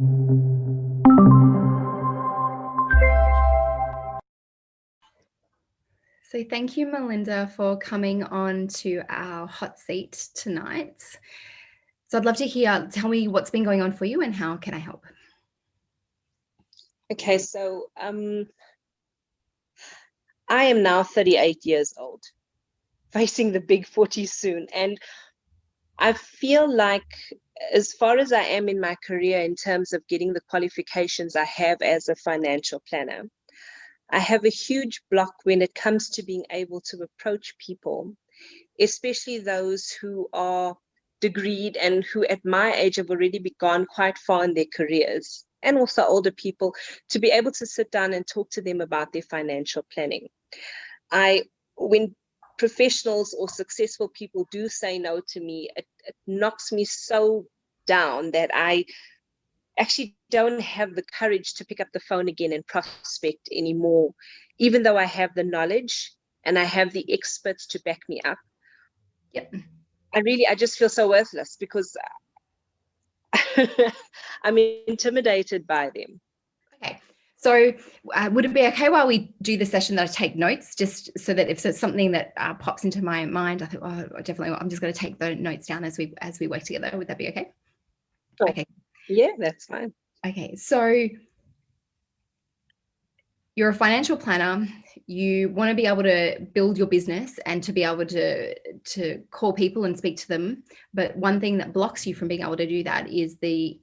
So thank you, Melinda, for coming on to our hot seat tonight. So I'd love to hear, tell me what's been going on for you and how can I help? Okay, so I am now 38 years old, facing the big 40 soon. And I feel like, as far as I am in my career in terms of getting the qualifications I have as a financial planner, I have a huge block when it comes to being able to approach people, especially those who are degreed and who at my age have already gone quite far in their careers, and also older people, to be able to sit down and talk to them about their financial planning. When professionals or successful people do say no to me, it knocks me so down that I actually don't have the courage to pick up the phone again and prospect anymore, even though I have the knowledge and I have the experts to back me up. Yep. I just feel so worthless because I'm intimidated by them. Okay. So would it be okay while we do the session that I take notes, just so that if there's something that pops into my mind, I think, oh, definitely, I'm just going to take the notes down as we work together. Would that be okay? Sure. Okay. Yeah, that's fine. Okay. So you're a financial planner. You want to be able to build your business and to be able to call people and speak to them. But one thing that blocks you from being able to do that is the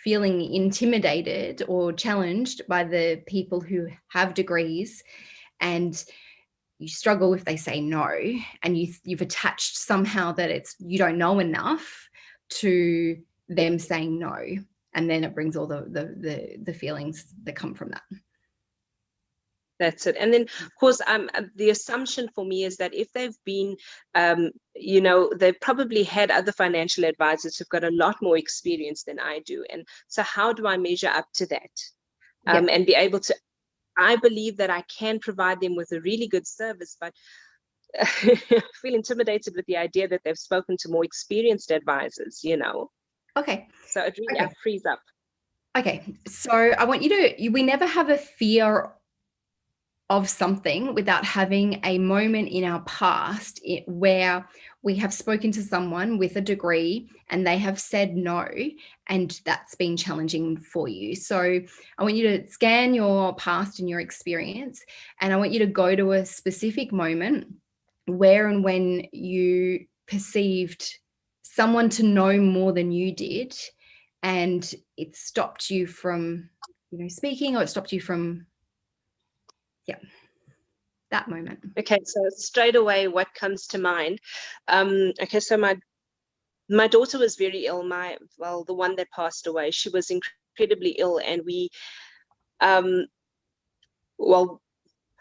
feeling intimidated or challenged by the people who have degrees, and you struggle if they say no, and you've attached somehow that it's you don't know enough to them saying no, and then it brings all the feelings that come from that. That's it. And then, of course, the assumption for me is that if they've been, they've probably had other financial advisors who've got a lot more experience than I do. And so how do I measure up to that? And be able to, I believe that I can provide them with a really good service, but I feel intimidated with the idea that they've spoken to more experienced advisors, Okay. So it really frees up. Okay. So I want you to, we never have a fear of something without having a moment in our past where we have spoken to someone with a degree and they have said no, and that's been challenging for you. So I want you to scan your past and your experience, and I want you to go to a specific moment where and when you perceived someone to know more than you did, and it stopped you from, speaking, or it stopped you from, that moment. Okay, so straight away, what comes to mind? Okay, so my daughter was very ill. The one that passed away, she was incredibly ill, and I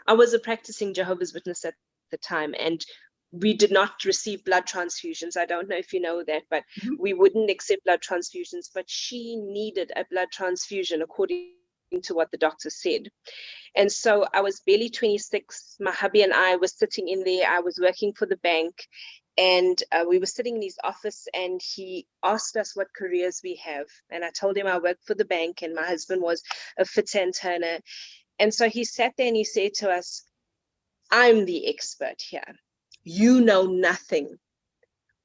was a practicing Jehovah's Witness at the time, and we did not receive blood transfusions. I don't know if you know that, but we wouldn't accept blood transfusions. But she needed a blood transfusion according to what the doctor said. And so I was barely 26. My hubby and I were sitting in there. I was working for the bank, and we were sitting in his office, and he asked us what careers we have. And I told him I worked for the bank and my husband was a fitter and turner. And so he sat there and he said to us, "I'm the expert here. You know nothing.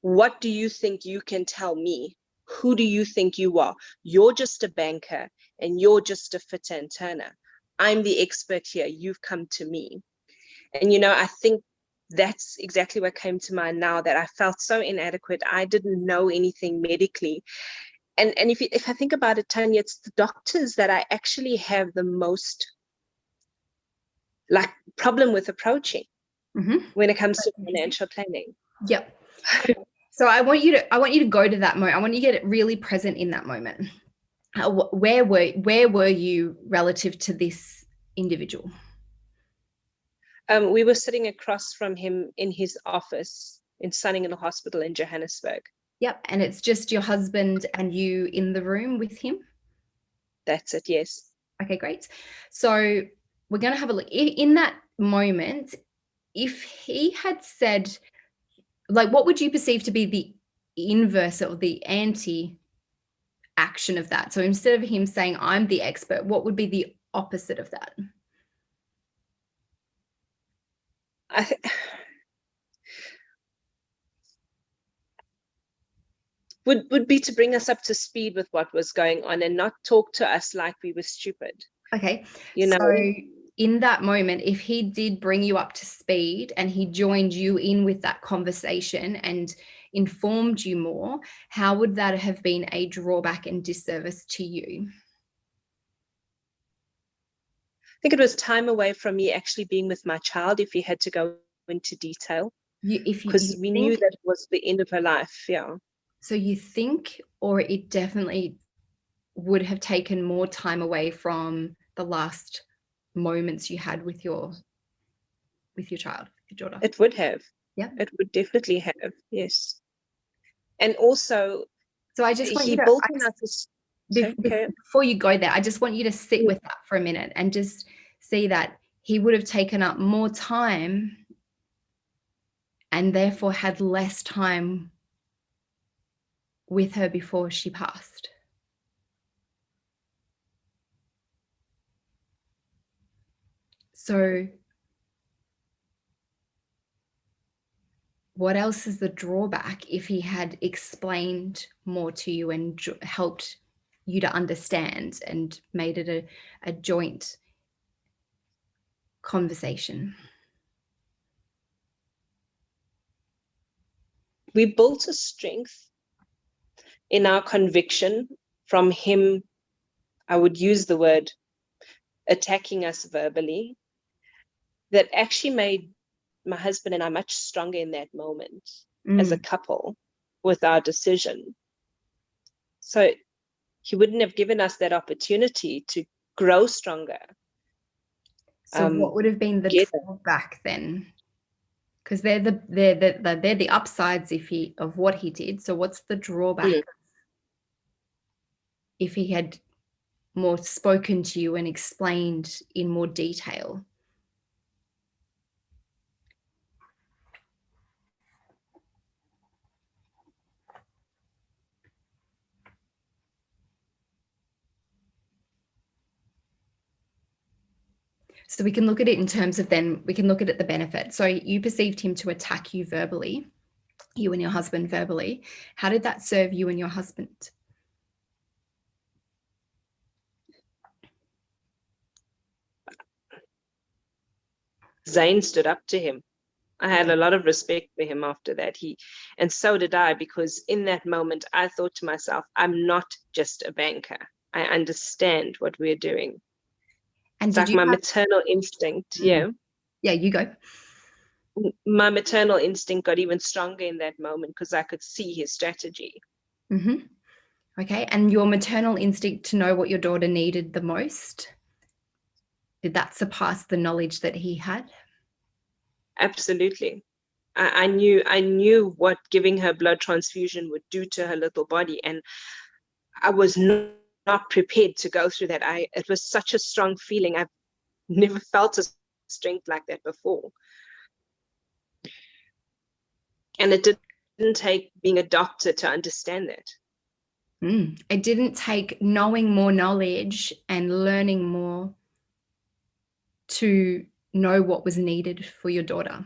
What do you think you can tell me? Who do you think you are? You're just a banker and you're just a fitter and turner. I'm the expert here. You've come to me." And, I think that's exactly what came to mind now, that I felt so inadequate. I didn't know anything medically. And if I think about it, Tanya, it's the doctors that I actually have the most problem with approaching when it comes to financial planning. Yep. So I want you to go to that moment. I want you to get it really present in that moment. Where were you relative to this individual? We were sitting across from him in his office in Sunninghill Hospital in Johannesburg. Yep. And it's just your husband and you in the room with him? That's it, yes. Okay, great. So we're going to have a look. In that moment, if he had said, what would you perceive to be the inverse or the anti action of that? So instead of him saying, I'm the expert, what would be the opposite of that? Would be to bring us up to speed with what was going on and not talk to us like we were stupid. Okay. You know? So in that moment, if he did bring you up to speed and he joined you in with that conversation and informed you more, how would that have been a drawback and disservice to you? I think it was time away from me actually being with my child if he had to go into detail, because we knew that it was the end of her life. Yeah. So you think, or it definitely would have taken more time away from the last moments you had with your child, your daughter? It would have. Yeah. It would definitely have. Yes. And also, so I just want you he to, built in us this. Okay. before you go there, I just want you to sit with that for a minute and just see that he would have taken up more time and therefore had less time with her before she passed. So what else is the drawback if he had explained more to you and helped you to understand and made it a joint conversation? We built a strength in our conviction from him. I would use the word attacking us verbally, that actually made my husband and I much stronger in that moment as a couple with our decision. So he wouldn't have given us that opportunity to grow stronger. So what would have been the drawback then? Because they're the upsides of what he did. So what's the drawback if he had more spoken to you and explained in more detail? So we can look at it in terms of, then we can look at it the benefit. So you perceived him to attack you verbally, you and your husband verbally. How did that serve you and your husband? Zane stood up to him. I had a lot of respect for him after that. And so did I, because in that moment, I thought to myself, I'm not just a banker. I understand what we're doing. And it's like my maternal instinct. Yeah. Yeah, you go. My maternal instinct got even stronger in that moment because I could see his strategy. Mm-hmm. Okay. And your maternal instinct to know what your daughter needed the most, did that surpass the knowledge that he had? Absolutely. I knew what giving her blood transfusion would do to her little body, and I was not prepared to go through that. It was such a strong feeling. I've never felt a strength like that before. And it didn't take being a doctor to understand that. It didn't take knowing more knowledge and learning more to know what was needed for your daughter.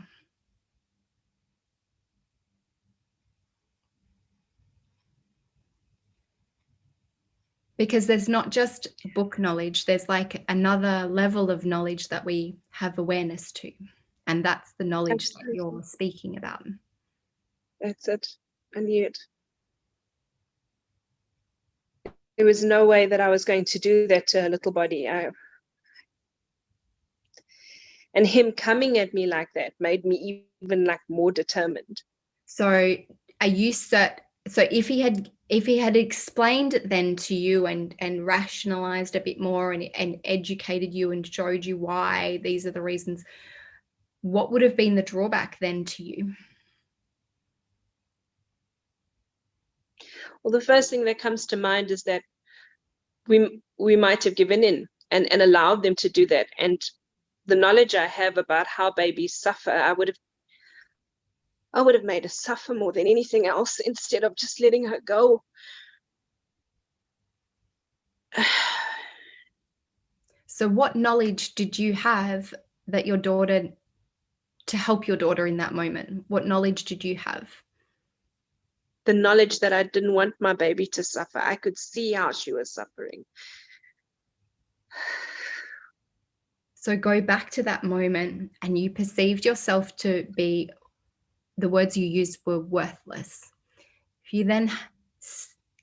Because there's not just book knowledge, there's like another level of knowledge that we have awareness to. And that's the knowledge Absolutely. That you're speaking about. That's it. I knew it. There was no way that I was going to do that to her little body. And him coming at me like that made me even like more determined. So are you set? So if he had explained it then to you and rationalized a bit more and educated you and showed you why these are the reasons, what would have been the drawback then to you? Well, the first thing that comes to mind is that we might have given in and allowed them to do that. And the knowledge I have about how babies suffer, I would have made her suffer more than anything else instead of just letting her go. So what knowledge did you have that your daughter, to help your daughter in that moment? What knowledge did you have? The knowledge that I didn't want my baby to suffer. I could see how she was suffering. So go back to that moment and you perceived yourself to be, the words you used were worthless. If you then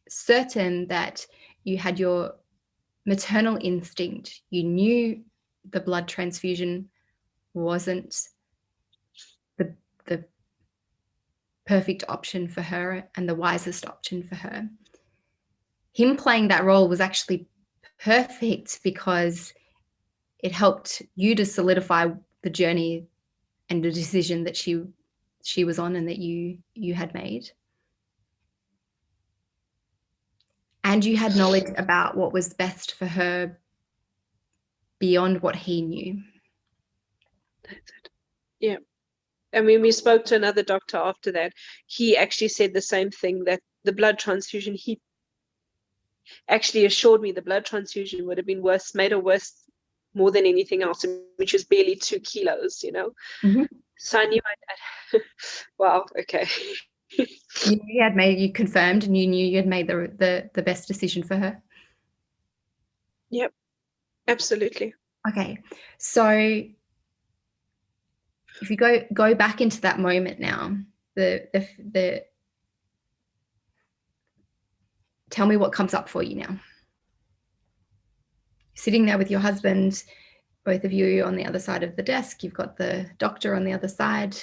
certain that you had your maternal instinct, you knew the blood transfusion wasn't the perfect option for her and the wisest option for her. Him playing that role was actually perfect because it helped you to solidify the journey and the decision that she was on and that you had made. And you had knowledge about what was best for her beyond what he knew. That's it. Yeah. And when we spoke to another doctor after that, he actually said the same thing, that the blood transfusion, he actually assured me the blood transfusion would have been worse, made her worse more than anything else, which was barely 2 kilos, you know. Mm-hmm. So I knew wow, okay. You confirmed and you knew you had made the best decision for her. Yep, absolutely. Okay, so if you go back into that moment now, the tell me what comes up for you now. Sitting there with your husband, both of you on the other side of the desk, you've got the doctor on the other side.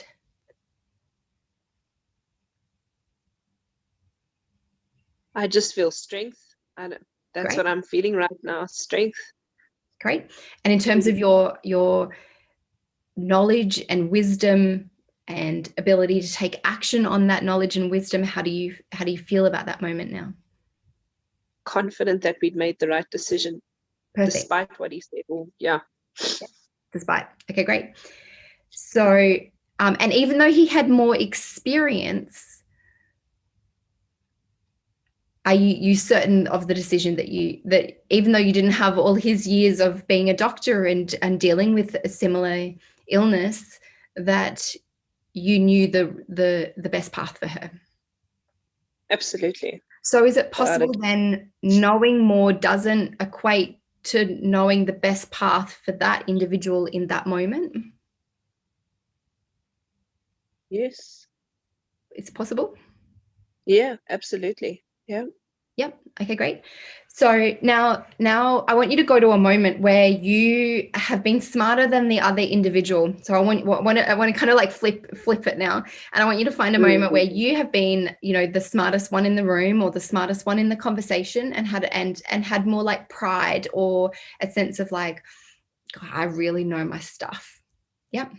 I just feel strength. That's Great. what I'm feeling right now, strength. Great. And in terms of your knowledge and wisdom and ability to take action on that knowledge and wisdom, how do you feel about that moment now? Confident that we'd made the right decision. Perfect. Despite what he said. Well, yeah. Despite. Okay, great. So, and even though he had more experience, are you certain of the decision that even though you didn't have all his years of being a doctor and dealing with a similar illness, that you knew the best path for her? Absolutely. So is it possible then knowing more doesn't equate to knowing the best path for that individual in that moment? Yes. It's possible? Yeah, absolutely. Yeah. Yep. Okay, great. So now I want you to go to a moment where you have been smarter than the other individual. So I want to kind of like flip it now, and I want you to find a moment where you have been, the smartest one in the room or the smartest one in the conversation, and had more like pride or a sense of like, God, I really know my stuff. Yep.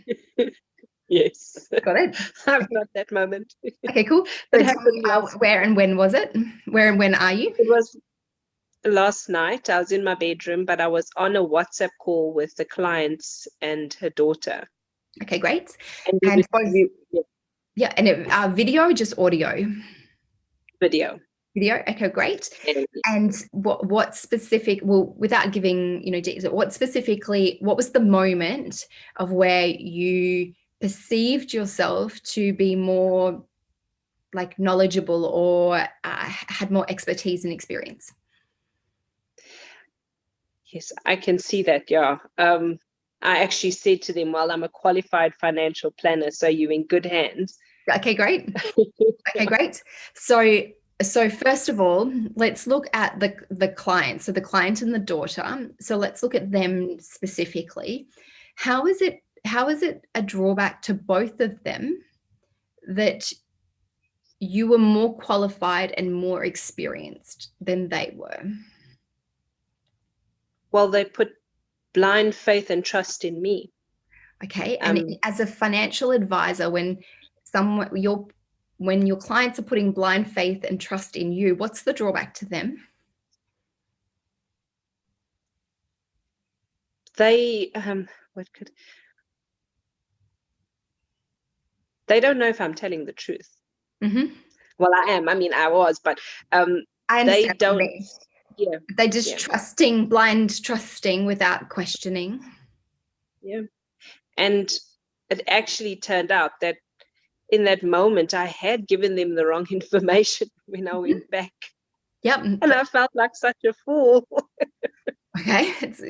Yes. Got it. I've got that moment. Okay, cool. So tell me, where and when was it? Where and when are you? It was last night. I was in my bedroom, but I was on a WhatsApp call with the clients and her daughter. Okay, great. And yeah, and video, just audio? Video. Video. Okay, great. And what specific? Well, without giving what specifically? What was the moment of where you perceived yourself to be more like knowledgeable or had more expertise and experience? Yes, I can see that. Yeah. I actually said to them, well, I'm a qualified financial planner, so you're in good hands. Okay, great. Okay, great. So first of all, let's look at the client. So the client and the daughter. So let's look at them specifically. How is it a drawback to both of them that you were more qualified and more experienced than they were? Well, they put blind faith and trust in me. Okay. And as a financial advisor, when your clients are putting blind faith and trust in you, what's the drawback to them? They they don't know if I'm telling the truth. Mm-hmm. Well, I am. I mean, I was, but I understand. Yeah. They just trusting, blind trusting without questioning. Yeah. And it actually turned out that in that moment, I had given them the wrong information when I went back. Yep. And I felt like such a fool. Okay. It's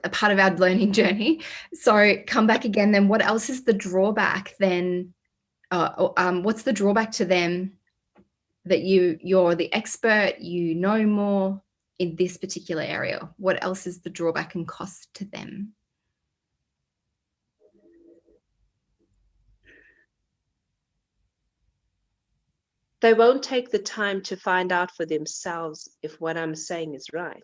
a part of our learning journey. So come back again. Then what else is the drawback then? What's the drawback to them that you're the expert, you know more in this particular area? What else is the drawback and cost to them? They won't take the time to find out for themselves if what I'm saying is right.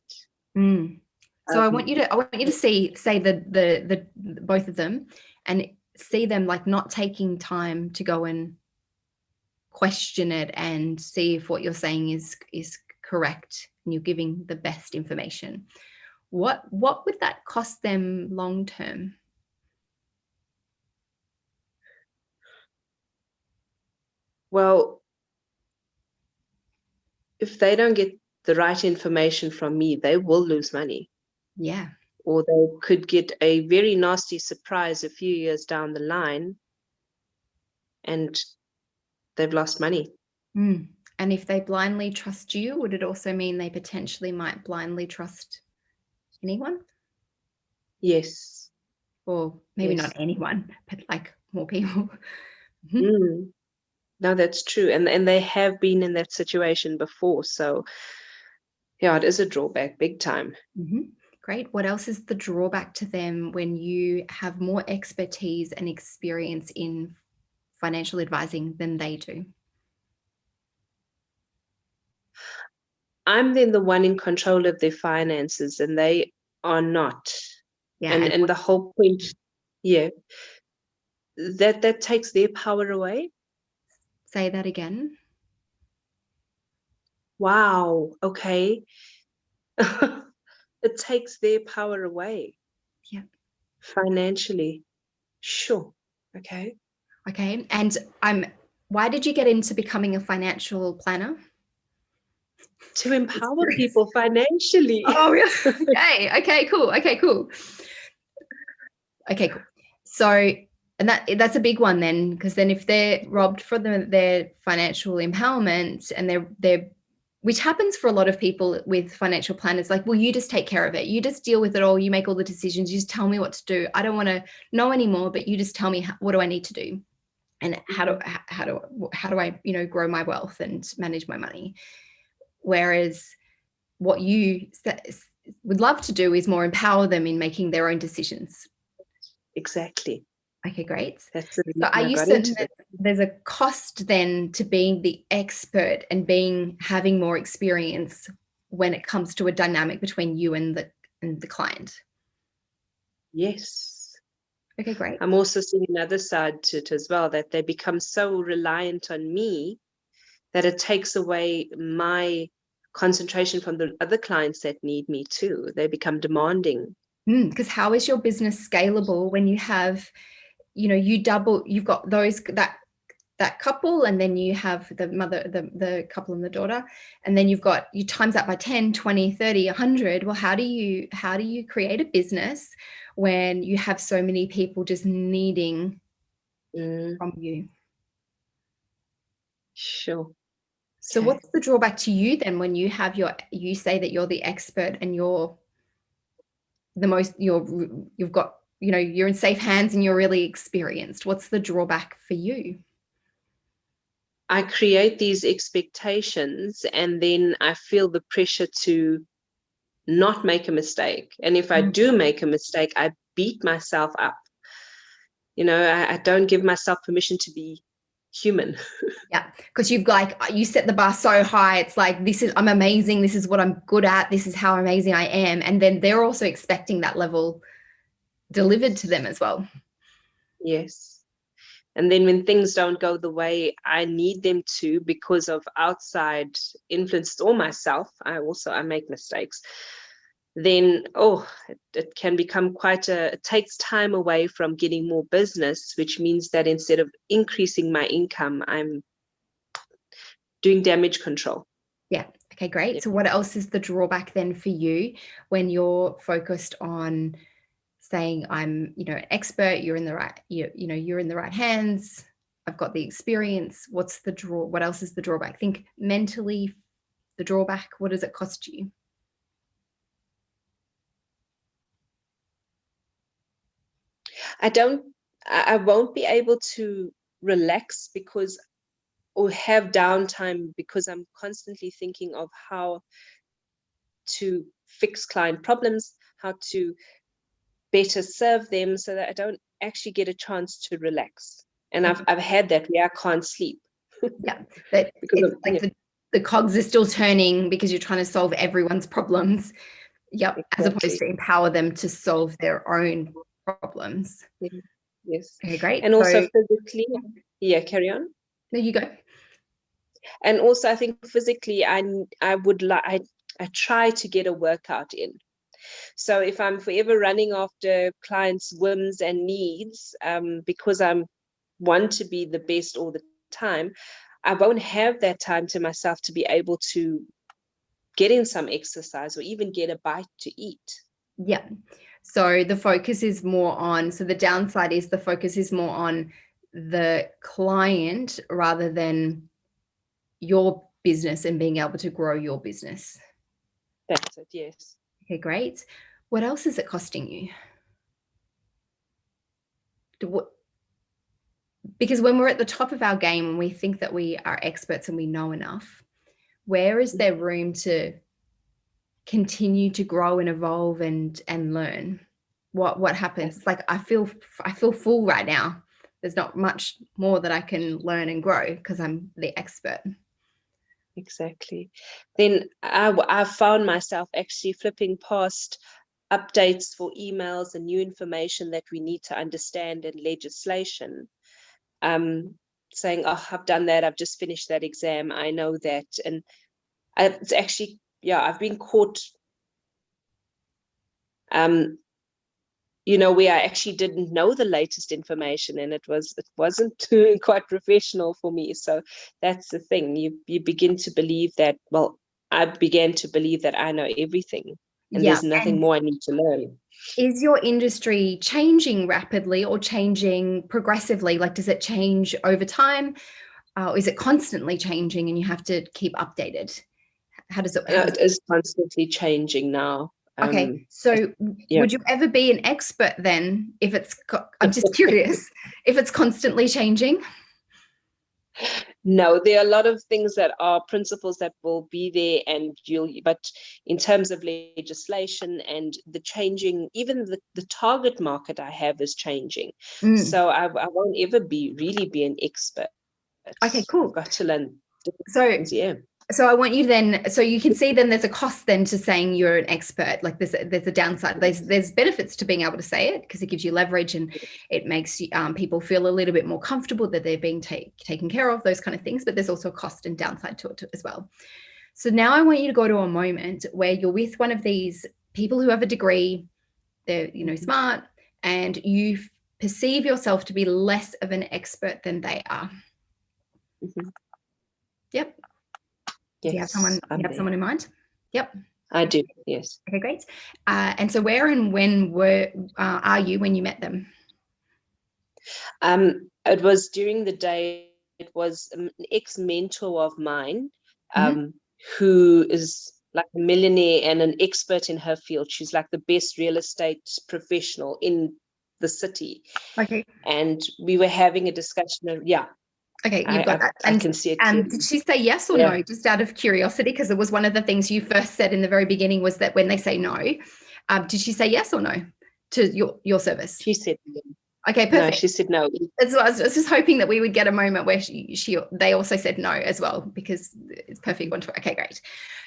So I want you to say the both of them and see them like not taking time to go and question it and see if what you're saying is correct and you're giving the best information. What would that cost them long term? Well, if they don't get the right information from me, they will lose money. Yeah. Or they could get a very nasty surprise a few years down the line and they've lost money. And if they blindly trust you, would it also mean they potentially might blindly trust anyone? Yes. Or maybe Yes. not anyone, but like more people. No, that's true. And they have been in that situation before. So yeah, it is a drawback, big time. Great. What else is the drawback to them when you have more expertise and experience in financial advising than they do? I'm then the one in control of their finances and they are not. Yeah. And the whole point, yeah, that takes their power away. Say that again. Wow. Okay. It takes their power away. Yeah. Financially. Sure. Okay. Okay. And why did you get into becoming a financial planner? To empower people financially. Oh, yeah. Okay, cool. Okay, cool. So, and that's a big one then, because then if they're robbed for their financial empowerment and they're which happens for a lot of people with financial planners, like, well, you just take care of it. You just deal with it all. You make all the decisions. You just tell me what to do. I don't want to know anymore, but you just tell me what do I need to do, and how do I grow my wealth and manage my money. Whereas what you would love to do is more empower them in making their own decisions. Exactly. Okay, great. That's the So are reason I you got certain into that it. there's a cost then to being the expert and having more experience when it comes to a dynamic between you and the client? Yes. Okay, great. I'm also seeing another side to it as well, that they become so reliant on me that it takes away my concentration from the other clients that need me too. They become demanding. Because how is your business scalable when you have, you've got that couple, and then you have the mother, the couple and the daughter, and then you times that by 10, 20, 30, 100. Well, how do you create a business when you have so many people just needing from you? Sure. So Okay. what's the drawback to you then when you say that you're the expert and you're the most, you've got, you're in safe hands and you're really experienced? What's the drawback for you? I create these expectations and then I feel the pressure to not make a mistake. And if I do make a mistake, I beat myself up. I don't give myself permission to be human. Yeah, because you set the bar so high. It's like, I'm amazing. This is what I'm good at. This is how amazing I am. And then they're also expecting that level delivered to them as well. Yes. And then when things don't go the way I need them to because of outside influences or myself, I make mistakes. Then, it can become it takes time away from getting more business, which means that instead of increasing my income, I'm doing damage control. Yeah. Okay, great. Yep. So what else is the drawback then for you when you're focused on saying, I'm, an expert, you're in the right, you're in the right hands, I've got the experience. What else is the drawback? Think mentally, the drawback, what does it cost you? I won't be able to relax or have downtime because I'm constantly thinking of how to fix client problems, how to better serve them, so that I don't actually get a chance to relax. And I've had that where I can't sleep. Yeah, that it's like the cogs are still turning because you're trying to solve everyone's problems. Yep, exactly. As opposed to empower them to solve their own problems. Yes. Okay, great. And also physically, carry on. There you go. And also, I think physically, I try to get a workout in. So if I'm forever running after clients' whims and needs, because I want to be the best all the time, I won't have that time to myself to be able to get in some exercise or even get a bite to eat. Yeah. So the focus is more on, the downside is the focus is more on the client rather than your business and being able to grow your business. That's it, yes. Okay, great. What else is it costing you? Because when we're at the top of our game and we think that we are experts and we know enough, where is there room to continue to grow and evolve and learn? What happens? It's like I feel full right now. There's not much more that I can learn and grow because I'm the expert. Exactly. Then I found myself actually flipping past updates for emails and new information that we need to understand in legislation. Saying, oh, I've done that, I've just finished that exam, I know that. And it's actually, I've been caught, where I actually didn't know the latest information, and it wasn't quite professional for me. So that's the thing. You begin to believe that, well, I began to believe that I know everything, and there's nothing more I need to learn. Is your industry changing rapidly or changing progressively? Like, does it change over time? Or is it constantly changing and you have to keep updated? How does it? It is constantly changing now. Okay, so would you ever be an expert then if it's, I'm just curious, if it's constantly changing? No, there are a lot of things that are principles that will be there, but in terms of legislation and the changing, even the target market I have is changing. So I won't ever really be an expert. Okay, cool. I've got to learn. So I want you then, so you can see then there's a cost then to saying you're an expert. Like there's a downside. There's benefits to being able to say it because it gives you leverage and it makes people feel a little bit more comfortable that they're being taken care of, those kind of things. But there's also a cost and downside to it as well. So now I want you to go to a moment where you're with one of these people who have a degree, they're smart, and you perceive yourself to be less of an expert than they are. Yep. Yes, do you have someone in mind? Yep. I do, yes. Okay, great. And so where and when are you when you met them? It was during the day. It was an ex-mentor of mine, who is like a millionaire and an expert in her field. She's like the best real estate professional in the city. Okay. And we were having a discussion of, Okay, you've got that. I can see it. And did she say yes or no, just out of curiosity? Because it was one of the things you first said in the very beginning was that when they say no, did she say yes or no to your service? She said no. Okay, perfect. No, she said no. That's what I was just hoping that we would get a moment where they also said no as well, because it's perfect. Okay, great.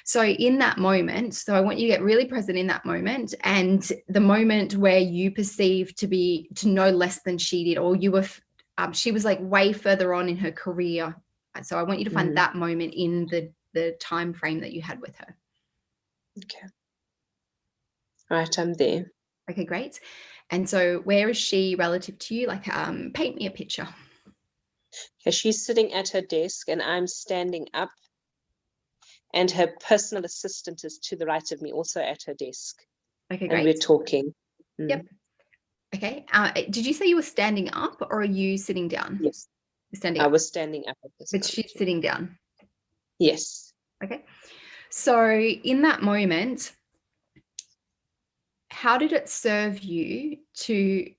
So in that moment, so I want you to get really present in that moment, and the moment where you perceive to know less than she did, or you were, she was like way further on in her career. So I want you to find that moment in the time frame that you had with her. Okay. Right, I'm there. Okay, great. And so where is she relative to you? Like, paint me a picture. Okay, she's sitting at her desk and I'm standing up, and her personal assistant is to the right of me, also at her desk. Okay, and great. we're talking. Yep. Okay. Did you say you were standing up or are you sitting down? Yes. Standing I up. was standing up at this But time. she's sitting down. Yes. Okay. So in that moment, how did it serve you to,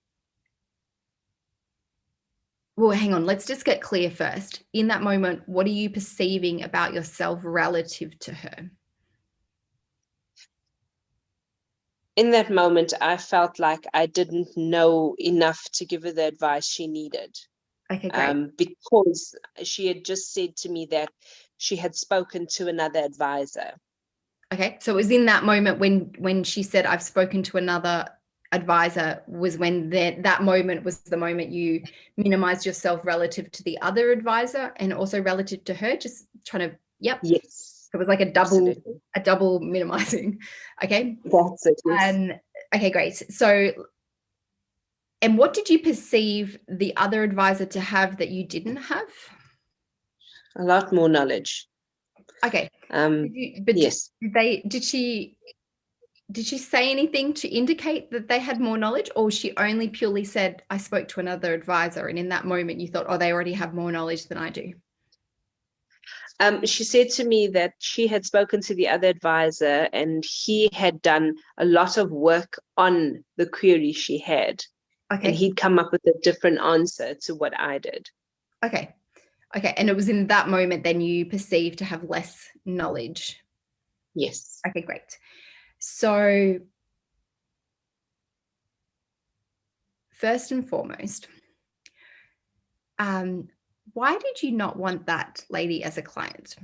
well, hang on, let's just get clear first. In that moment, what are you perceiving about yourself relative to her? In that moment, I felt like I didn't know enough to give her the advice she needed. Okay, great. Because she had just said to me that she had spoken to another advisor. Okay, so it was in that moment when she said, I've spoken to another advisor, was when that moment was the moment you minimized yourself relative to the other advisor and also relative to her, just trying to, yep. Yes. So it was like a double minimizing. Okay. That's it. Yes. And okay, great. So, and what did you perceive the other advisor to have that you didn't have? A lot more knowledge. Okay. Yes. Did she say anything to indicate that they had more knowledge, or she only purely said, I spoke to another advisor, and in that moment you thought, oh, they already have more knowledge than I do? She said to me that she had spoken to the other advisor and he had done a lot of work on the query she had. Okay. And he'd come up with a different answer to what I did. Okay. Okay. And it was in that moment then you perceived to have less knowledge? Yes. Okay, great. So first and foremost, why did you not want that lady as a client?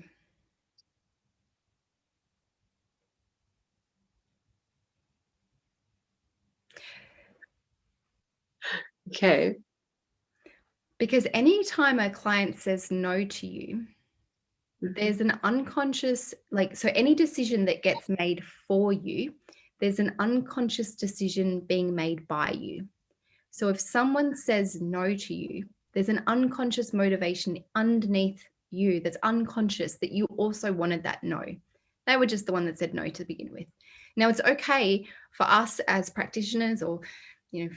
Okay. Because anytime a client says no to you, there's an unconscious, so any decision that gets made for you, there's an unconscious decision being made by you. So if someone says no to you, there's an unconscious motivation underneath you that's unconscious that you also wanted that no. They were just the one that said no to begin with. Now, it's okay for us as practitioners or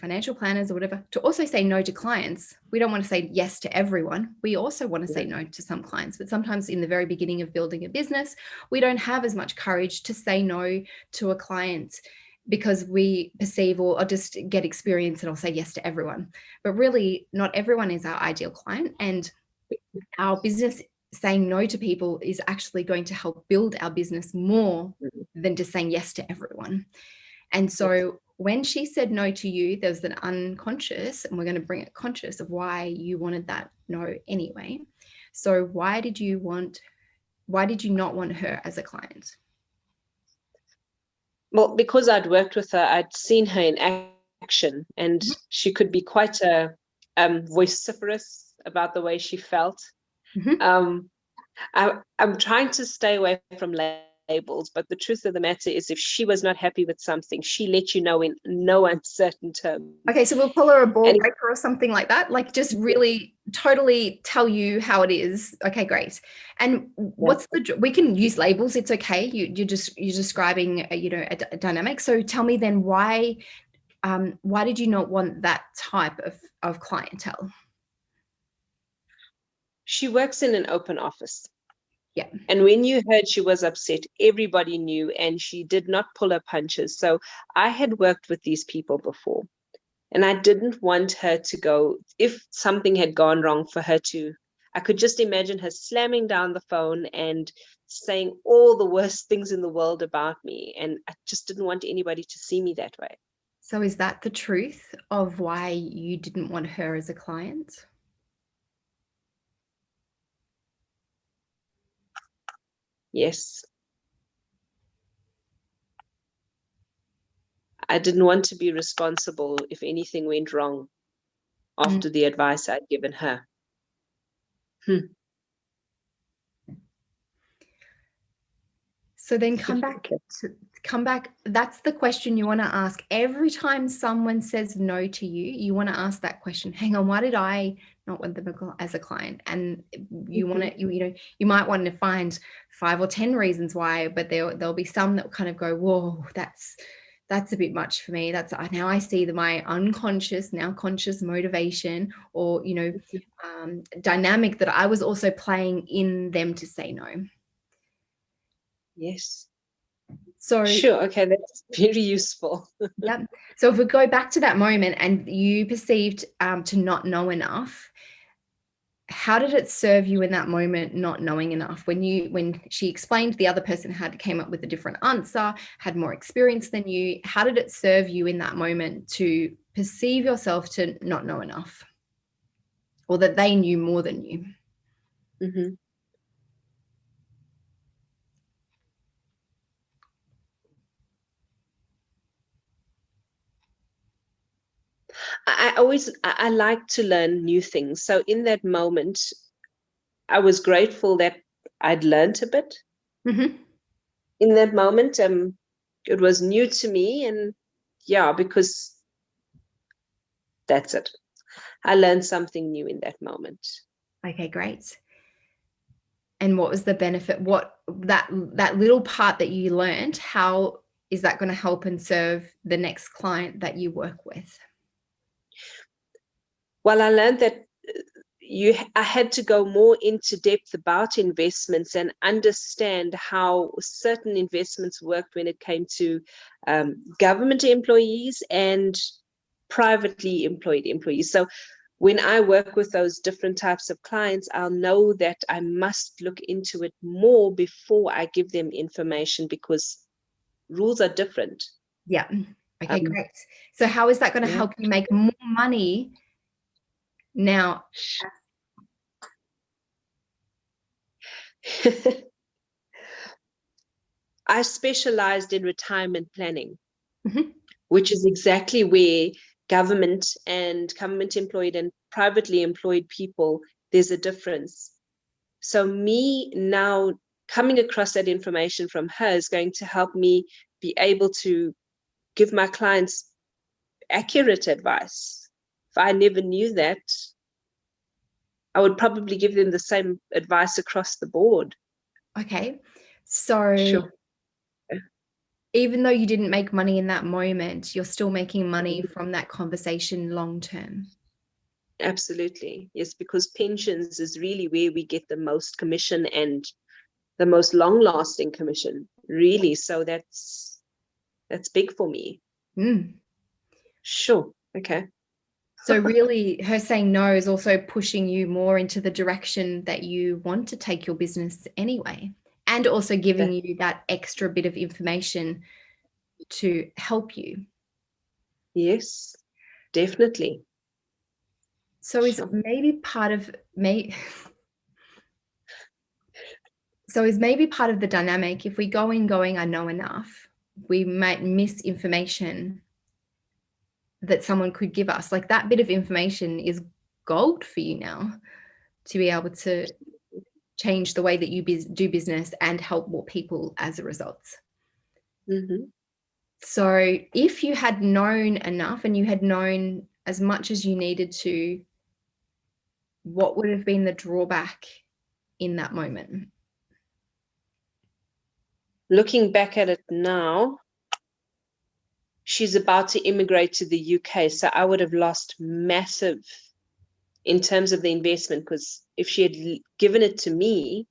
financial planners or whatever to also say no to clients. We don't want to say yes to everyone. We also want to say no to some clients, but sometimes in the very beginning of building a business, we don't have as much courage to say no to a client because we perceive, or I'll just get experience and I'll say yes to everyone. But really, not everyone is our ideal client, and our business saying no to people is actually going to help build our business more than just saying yes to everyone. And so when she said no to you, there's an unconscious, and we're going to bring it conscious of why you wanted that no anyway. So why did you not want her as a client? Well, because I'd worked with her, I'd seen her in action, and she could be quite vociferous about the way she felt. I'm trying to stay away from labels, but the truth of the matter is, if she was not happy with something, she let you know in no uncertain terms. Okay, so we'll call her a ball breaker or something like that. Like, just really totally tell you how it is. Okay, great. And we can use labels. It's okay. You're describing a dynamic. So tell me then, why did you not want that type of clientele? She works in an open office. Yeah. And when you heard she was upset, everybody knew, and she did not pull her punches. So I had worked with these people before, and I didn't want her to go, if something had gone wrong, for her to, I could just imagine her slamming down the phone and saying all the worst things in the world about me. And I just didn't want anybody to see me that way. So is that the truth of why you didn't want her as a client? Yes. I didn't want to be responsible if anything went wrong after the advice I'd given her. So then come back. That's the question you want to ask. Every time someone says no to you, you want to ask that question. Hang on, why did I not want them as a client. And you want to, you know, you might want to find 5 or 10 reasons why, but there'll be some that kind of go, whoa, that's a bit much for me. That's, now I see my unconscious, now conscious motivation, or, you know, dynamic that I was also playing in them to say no. Yes. So sure. Okay, that's very useful. yeah. So if we go back to that moment and you perceived to not know enough, how did it serve you in that moment, not knowing enough? When she explained the other person came up with a different answer, had more experience than you, how did it serve you in that moment to perceive yourself to not know enough, or that they knew more than you? Mm-hmm. I like to learn new things. So in that moment, I was grateful that I'd learned a bit. Mm-hmm. In that moment, it was new to me, and yeah, because that's it. I learned something new in that moment. Okay, great. And what was the benefit? What that little part that you learned, how is that going to help and serve the next client that you work with? Well, I learned that I had to go more into depth about investments and understand how certain investments worked when it came to government employees and privately employed employees. So when I work with those different types of clients, I'll know that I must look into it more before I give them information, because rules are different. Yeah. Okay, great. So how is that going to Yeah. help you make more money now? I specialized in retirement planning, Mm-hmm. which is exactly where government employed and privately employed people, there's a difference. So me now coming across that information from her is going to help me be able to give my clients accurate advice. If I never knew that, I would probably give them the same advice across the board. Okay. So Sure. even though you didn't make money in that moment, you're still making money from that conversation long term. Absolutely. Yes, because pensions is really where we get the most commission and the most long-lasting commission, really. So that's big for me. Mm. Sure. Okay. So really, her saying no is also pushing you more into the direction that you want to take your business anyway, and also giving you that extra bit of information to help you. Yes, definitely. So is Sure. maybe part of me. So is maybe part of the dynamic, if we go in going, I know enough, we might miss information that someone could give us. Like that bit of information is gold for you now to be able to change the way that you do business and help more people as a result. Mm-hmm. So if you had known enough and you had known as much as you needed to, what would have been the drawback in that moment? Looking back at it now, she's about to immigrate to the UK, so I would have lost massive in terms of the investment, because if she had given it to me,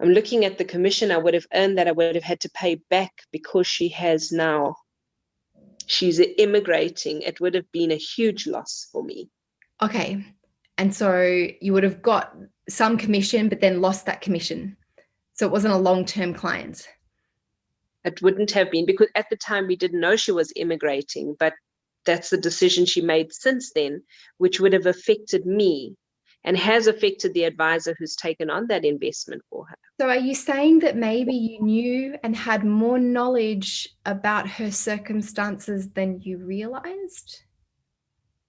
I'm looking at the commission I would have earned that I would have had to pay back, because she's immigrating. It would have been a huge loss for me. Okay. And so you would have got some commission, but then lost that commission. So it wasn't a long-term client. It wouldn't have been, because at the time we didn't know she was immigrating, but that's the decision she made since then, which would have affected me and has affected the advisor who's taken on that investment for her. So are you saying that maybe you knew and had more knowledge about her circumstances than you realized?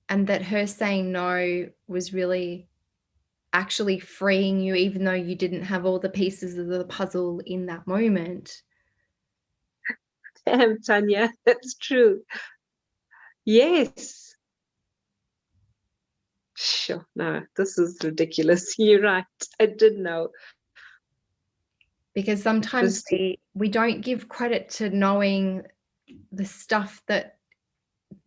And that her saying no was really actually freeing you, even though you didn't have all the pieces of the puzzle in that moment? Damn, Tanya, that's true. Yes. Sure. No, this is ridiculous. You're right. I did know. Because sometimes Just we don't give credit to knowing the stuff that,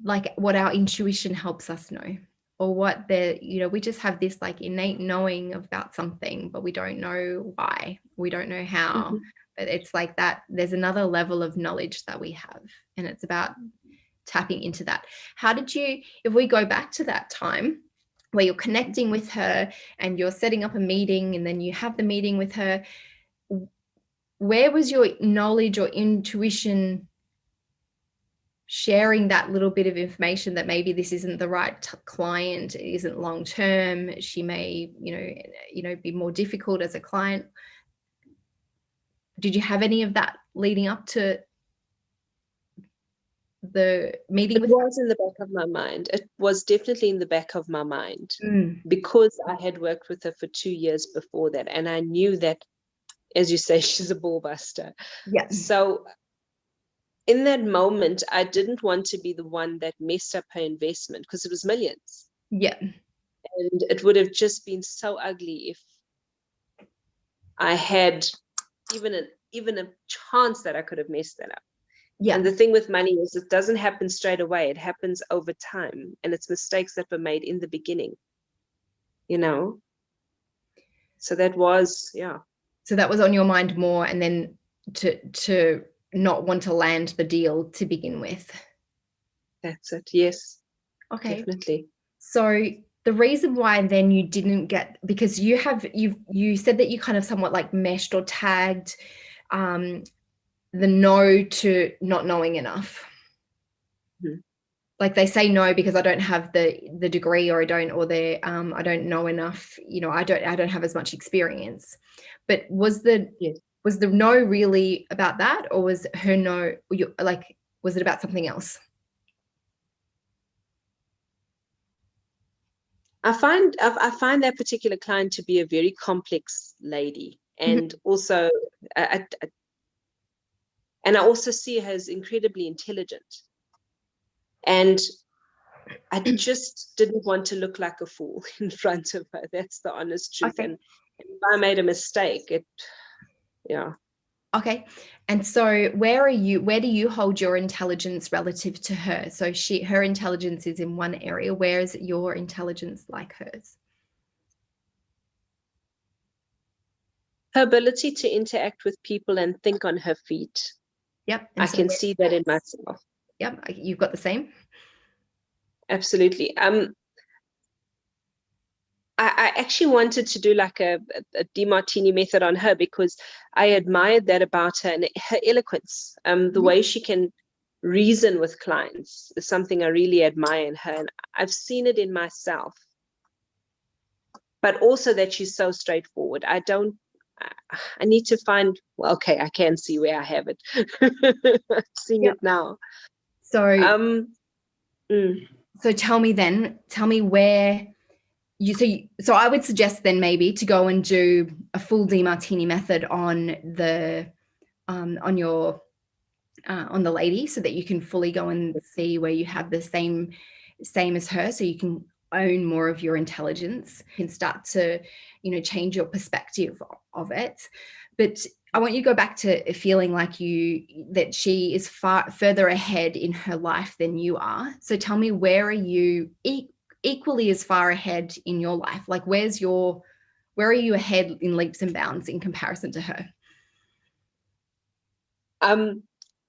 like, what our intuition helps us know, or what we just have this like innate knowing about something, but we don't know why, we don't know how. But it's like that there's another level of knowledge that we have, and it's about tapping into that. How did you, if we go back to that time where you're connecting with her and you're setting up a meeting and then you have the meeting with her, where was your knowledge or intuition sharing that little bit of information that maybe this isn't the right client, it isn't long term, she may be more difficult as a client? Did you have any of that leading up to the meeting it with was in the back of my mind. It was definitely in the back of my mind her? because I had worked with her for 2 years before that, and I knew that, as you say, she's a ball buster. Yeah. So in that moment, I didn't want to be the one that messed up her investment, because it was millions. Yeah. And it would have just been so ugly if I had even a chance that I could have messed that up. Yeah. And the thing with money is it doesn't happen straight away. It happens over time. And it's mistakes that were made in the beginning, So that was, yeah. So that was on your mind more, and then to not want to land the deal to begin with. That's it. Yes. Okay. Definitely. So the reason why then you didn't get, because you said that you kind of somewhat like meshed or tagged the no to not knowing enough. Mm-hmm. Like they say no because I don't have the degree, or I don't know enough, I don't have as much experience. But was the no really about that, or was her no, was it about something else? I find that particular client to be a very complex lady, and also, and I also see her as incredibly intelligent, and I just didn't want to look like a fool in front of her. That's the honest truth. Okay. And if I made a mistake, yeah. Okay. And so where do you hold your intelligence relative to her? So her intelligence is in one area. Where is your intelligence like hers? Her ability to interact with people and think on her feet. Yep. I can see that in myself. Yep. You've got the same. Absolutely. I actually wanted to do like a Demartini method on her, because I admired that about her, and her eloquence, the way she can reason with clients is something I really admire in her. And I've seen it in myself, but also that she's so straightforward. I need to find, well, okay, I can see where I have it. I'm seeing it now. So, so tell me where so I would suggest then maybe to go and do a full Demartini method on the on the lady, so that you can fully go and see where you have the same as her, so you can own more of your intelligence, you can start to change your perspective of it. But I want you to go back to feeling like that she is far further ahead in her life than you are. So tell me, where are you equally as far ahead in your life? Like where are you ahead in leaps and bounds in comparison to her?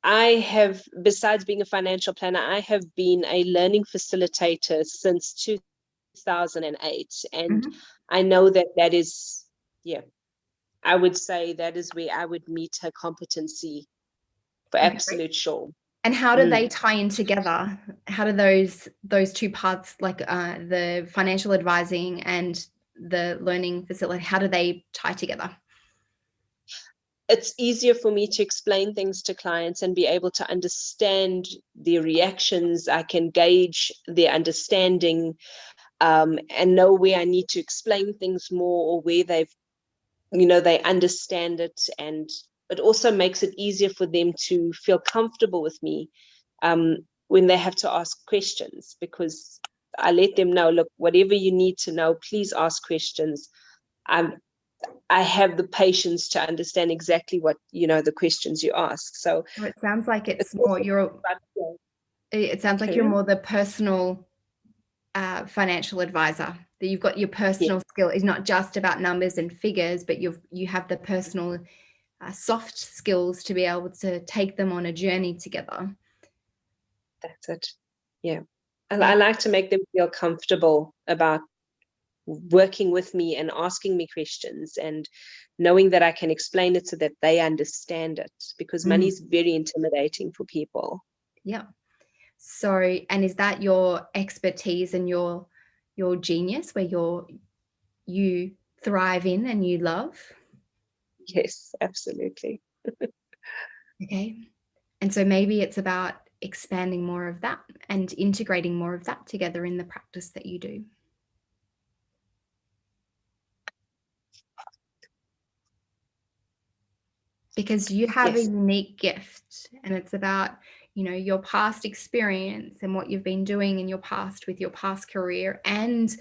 I have, besides being a financial planner, I have been a learning facilitator since 2008. And I know that is, I would say that is where I would meet her competency for absolute sure. And how do they tie in together? How do those two parts, like the financial advising and the learning facility, how do they tie together? It's easier for me to explain things to clients and be able to understand their reactions. I can gauge their understanding, and know where I need to explain things more, or where they understand it. And it also makes it easier for them to feel comfortable with me when they have to ask questions, because I let them know, look, whatever you need to know, please ask questions. I have the patience to understand exactly what, the questions you ask. So It sounds like it's it's more also you're. about, It sounds like carry you're on. more the personal financial advisor. That you've got your Yeah, personal skill. It's not just about numbers and figures, but you have the personal soft skills to be able to take them on a journey together. that's it. Yeah. Yeah. I like to make them feel comfortable about working with me and asking me questions and knowing that I can explain it so that they understand it, because money is very intimidating for people. Yeah. So, and is that your expertise and your genius where you thrive in and you love? Yes, absolutely. Okay. And so maybe it's about expanding more of that and integrating more of that together in the practice that you do. Because you have a Yes. unique gift, and it's about, your past experience and what you've been doing in your past with your past career, and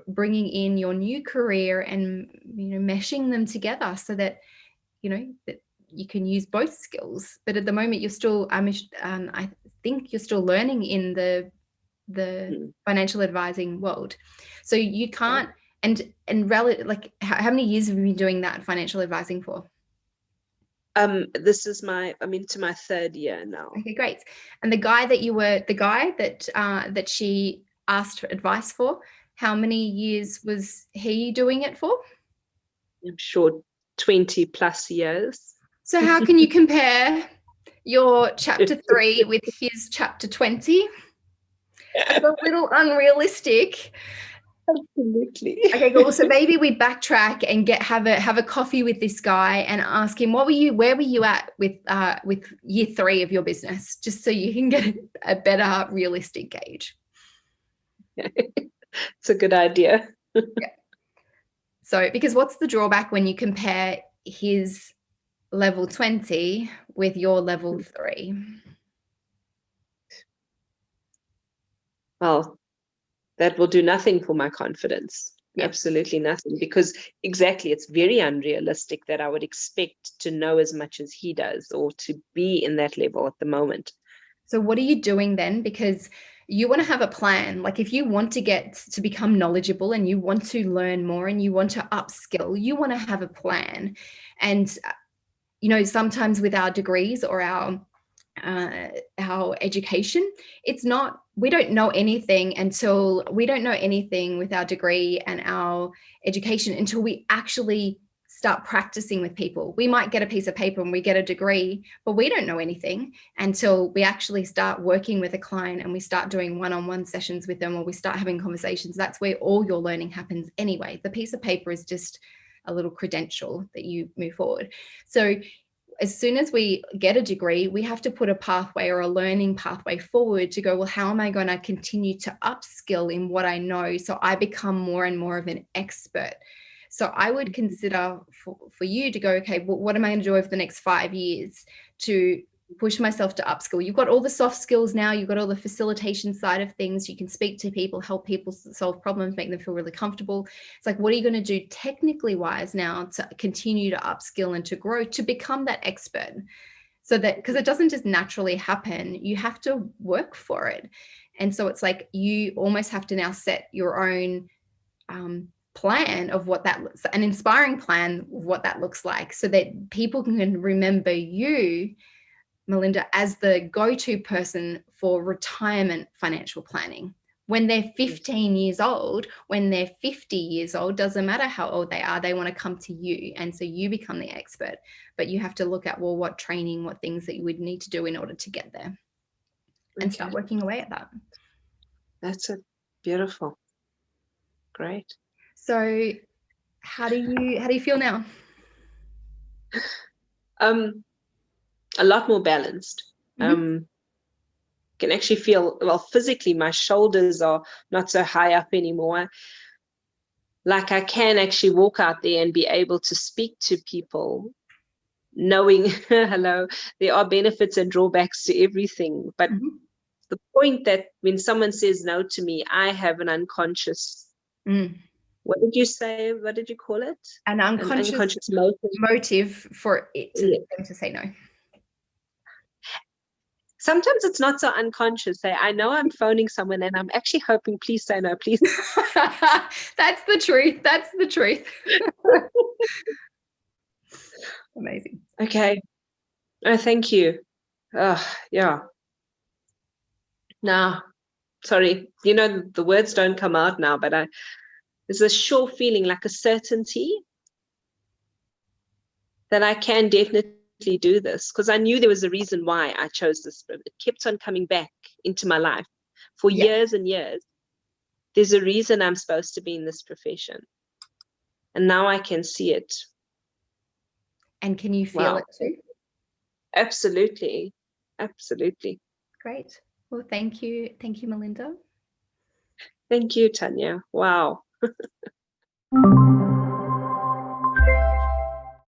bringing in your new career and, meshing them together so that, that you can use both skills. But at the moment you're still, I think you're still learning in the financial advising world. So you can't, and like how many years have you been doing that financial advising for? This is to my third year now. Okay, great. And the guy that she asked for advice for, how many years was he doing it for? I'm sure 20 plus years. So how can you compare your chapter 3 with his chapter 20? It's a little unrealistic. Absolutely. Okay, cool. So maybe we backtrack and have a coffee with this guy and ask him where were you at with year 3 of your business, just so you can get a better realistic gauge. It's a good idea. Yeah. So, because what's the drawback when you compare his level 20 with your level 3? Well, that will do nothing for my confidence. Yeah. Absolutely nothing, because exactly, it's very unrealistic that I would expect to know as much as he does or to be in that level at the moment. So what are you doing then? Because you want to have a plan. Like if you want to get to become knowledgeable and you want to learn more and you want to upskill, you want to have a plan. And, sometimes with our degrees or our education, we don't know anything with our degree and our education until we actually start practicing with people. We might get a piece of paper and we get a degree, but we don't know anything until we actually start working with a client and we start doing one-on-one sessions with them, or we start having conversations. That's where all your learning happens anyway. The piece of paper is just a little credential that you move forward. So as soon as we get a degree, we have to put a pathway or a learning pathway forward to go, well, how am I going to continue to upskill in what I know so I become more and more of an expert? So I would consider for you to go, okay, well, what am I going to do over the next 5 years to push myself to upskill? You've got all the soft skills now. You've got all the facilitation side of things. You can speak to people, help people solve problems, make them feel really comfortable. It's like, what are you going to do technically wise now to continue to upskill and to grow, to become that expert? So that, because it doesn't just naturally happen, you have to work for it. And so it's like you almost have to now set your own plan of what that looks, an inspiring plan of what that looks like, so that people can remember you, Melinda, as the go-to person for retirement financial planning. When they're 15 years old, when they're 50 years old, doesn't matter how old they are, they want to come to you. And so you become the expert. But you have to look at, well, what training, what things that you would need to do in order to get there, and start working away at that. That's it. Beautiful. Great. So how do you feel now? A lot more balanced. Can actually feel, well, physically my shoulders are not so high up anymore. Like I can actually walk out there and be able to speak to people, knowing hello, there are benefits and drawbacks to everything, but the point that when someone says no to me, I have an unconscious, what did you say? What did you call it? An unconscious motive for it to them to say no. Sometimes it's not so unconscious. Say, I know I'm phoning someone and I'm actually hoping, please say no, please. That's the truth. That's the truth. Amazing. Okay. Oh, thank you. Yeah. Now, sorry, the words don't come out now, but there's a sure feeling, like a certainty that I can definitely do this, because I knew there was a reason why I chose this. It kept on coming back into my life for years and years. There's a reason I'm supposed to be in this profession. And now I can see it. And can you feel it too? Absolutely. Absolutely. Great. Well, thank you. Thank you, Melinda. Thank you, Tanya. Wow.